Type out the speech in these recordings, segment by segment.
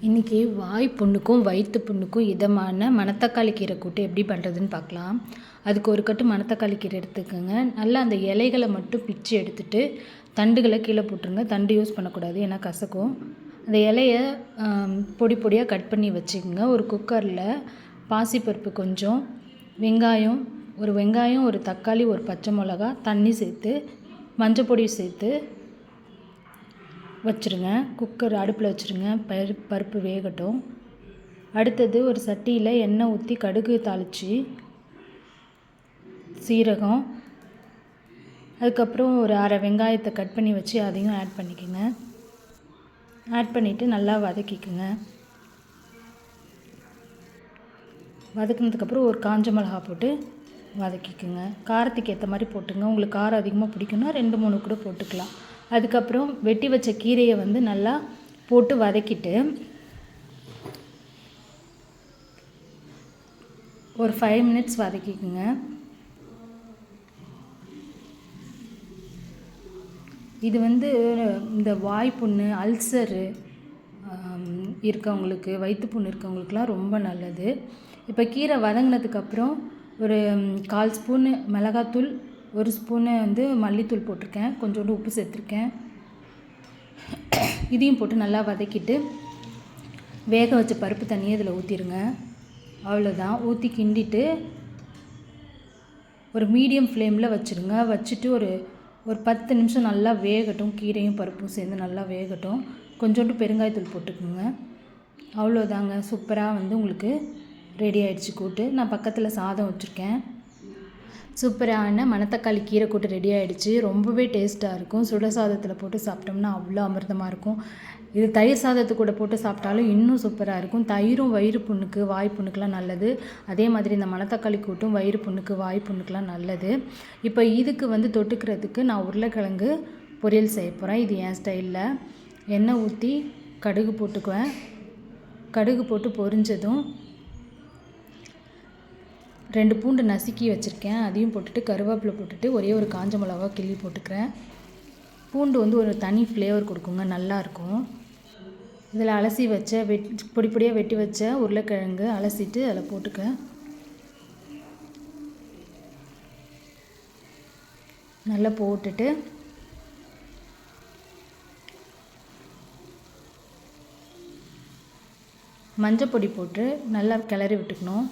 இன்றைக்கி வாய் புண்ணுக்கும் வயிற்று புண்ணுக்கும் இதமான மணத்தக்காளி கீரை கூட்டு எப்படி பண்ணுறதுன்னு பார்க்கலாம். அதுக்கு ஒரு கட்டு மணத்தக்காளி கீரை எடுத்துக்கோங்க. நல்லா அந்த இலைகளை மட்டும் பிச்சு எடுத்துகிட்டு தண்டுகளை கீழே போட்டுருங்க. தண்டு யூஸ் பண்ணக்கூடாது, ஏன்னா கசக்கும். அந்த இலையை பொடி பொடியாக கட் பண்ணி வச்சுக்கோங்க. ஒரு குக்கரில் பாசிப்பருப்பு கொஞ்சம், வெங்காயம், ஒரு தக்காளி, ஒரு பச்சை மிளகா, தண்ணி சேர்த்து மஞ்சள் பொடி சேர்த்து வச்சுருங்க. குக்கர் அடுப்பில் வச்சுருங்க. பருப்பு வேகட்டும். அடுத்தது ஒரு சட்டியில் எண்ணெய் ஊற்றி கடுகு தாளித்து, சீரகம், அதுக்கப்புறம் ஒரு அரை வெங்காயத்தை கட் பண்ணி வச்சு அதையும் ஆட் பண்ணிக்கோங்க. ஆட் பண்ணிவிட்டு நல்லா வதக்கிக்குங்க. வதக்கினதுக்கப்புறம் ஒரு காஞ்ச மிளகா போட்டு வதக்கிக்குங்க. காரத்துக்கு ஏற்ற மாதிரி போட்டுங்க. உங்களுக்கு காரம் அதிகமாக பிடிக்குன்னா 2-3 கூட போட்டுக்கலாம். அதுக்கப்புறம் வெட்டி வச்ச கீரையை நல்லா போட்டு வதக்கிட்டு ஒரு 5 மினிட்ஸ் வதக்கிக்குங்க. இது இந்த வாய்ப்புண்ணு, அல்சரு இருக்கவங்களுக்கு, வயிற்று புண்ணு இருக்கவங்களுக்குலாம் ரொம்ப நல்லது. இப்போ கீரை வதங்கினதுக்கப்புறம் ஒரு 1/4 ஸ்பூனு மிளகாத்தூள், 1 ஸ்பூனு மல்லித்தூள் போட்டிருக்கேன். கொஞ்சோண்டு உப்பு சேர்த்துருக்கேன். இதையும் போட்டு நல்லா வதக்கிட்டு வேக வச்ச பருப்பு தண்ணியை இதில் ஊற்றிடுங்க. அவ்வளோதான். ஊற்றி கிண்டிட்டு ஒரு மீடியம் ஃப்ளேமில் வச்சுருங்க. வச்சுட்டு ஒரு 10 நிமிஷம் நல்லா வேகட்டும். கீரையும் பருப்பும் சேர்ந்து நல்லா வேகட்டும். கொஞ்சோண்டு பெருங்காயத்தூள் போட்டுக்கோங்க. அவ்வளோதாங்க. சூப்பராக உங்களுக்கு ரெடி ஆகிடுச்சு கூட்டு. நான் பக்கத்தில் சாதம் வச்சுருக்கேன். சூப்பரான மணத்தக்காளி கீரை கூட்டு ரெடி ஆகிடுச்சு. ரொம்பவே டேஸ்ட்டாக இருக்கும். சுட சாதத்தில் போட்டு சாப்பிட்டோம்னா அவ்வளோ அமிர்தமாக இருக்கும். இது தயிர் சாதத்து கூட போட்டு சாப்பிட்டாலும் இன்னும் சூப்பராக இருக்கும். தயிரும் வயிறு புண்ணுக்கு, வாய் புண்ணுக்கெலாம் நல்லது. அதே மாதிரி இந்த மணத்தக்காளி கூட்டும் வயிறு புண்ணுக்கு, வாய் புண்ணுக்கெலாம் நல்லது. இப்போ இதுக்கு தொட்டுக்கிறதுக்கு நான் உருளைக்கிழங்கு பொரியல் செய்ய போகிறேன். இது என் ஸ்டைலில். எண்ணெய் ஊற்றி கடுகு போட்டுக்குவேன். கடுகு போட்டு பொரிஞ்சதும் 2 பூண்டு நசுக்கி வச்சுருக்கேன். அதையும் போட்டுட்டு கருவேப்பிலை போட்டுட்டு ஒரே ஒரு காஞ்ச மிளகா கிள்ளி போட்டுக்கிறேன். பூண்டு ஒரு தனி ஃப்ளேவர் கொடுக்குங்க, நல்லாயிருக்கும். இதில் அலசி வச்ச பொடி பொடியாக வெட்டி வச்ச உருளைக்கிழங்கு அலசிட்டு அதில் போட்டுக்க. நல்லா போட்டுட்டு மஞ்சள் பொடி போட்டு நல்லா கிளறி விட்டுக்கணும்.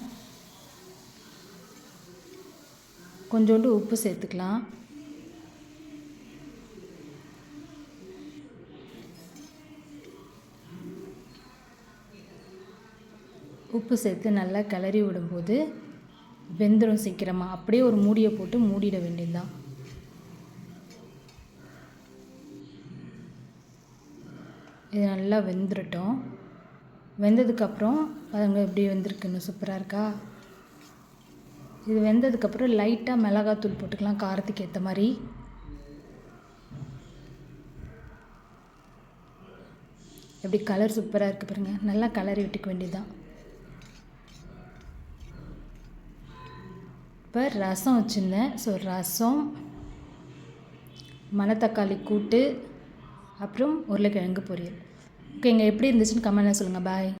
கொஞ்சோண்டு உப்பு சேர்த்துக்கலாம். உப்பு சேர்த்து நல்லா கிளறி விடும்போது வெந்துடும் சீக்கிரமாக. அப்படியே ஒரு மூடியை போட்டு மூடிட வேண்டியதுதான். இது நல்லா வெந்துடட்டும். வெந்ததுக்கப்புறம் அதுங்க எப்படி வெந்திருக்குன்னு சூப்பராக இருக்கா? இது வெந்ததுக்கப்புறம் லைட்டாக மிளகாத்தூள் போட்டுக்கலாம், காரத்துக்கு ஏற்ற மாதிரி. எப்படி கலர் சூப்பராக இருக்குது பாருங்கள். நல்லா கலரி விட்டுக்க வேண்டியதுதான். இப்போ ரசம் வச்சுருந்தேன். ஸோ ரசம், மணத்தக்காளி கூட்டு, அப்புறம் உருளைக்கிழங்கு பொரியல். ஓகேங்க. எப்படி இருந்துச்சுன்னு கமெண்ட்டில் சொல்லுங்கள். பாய்.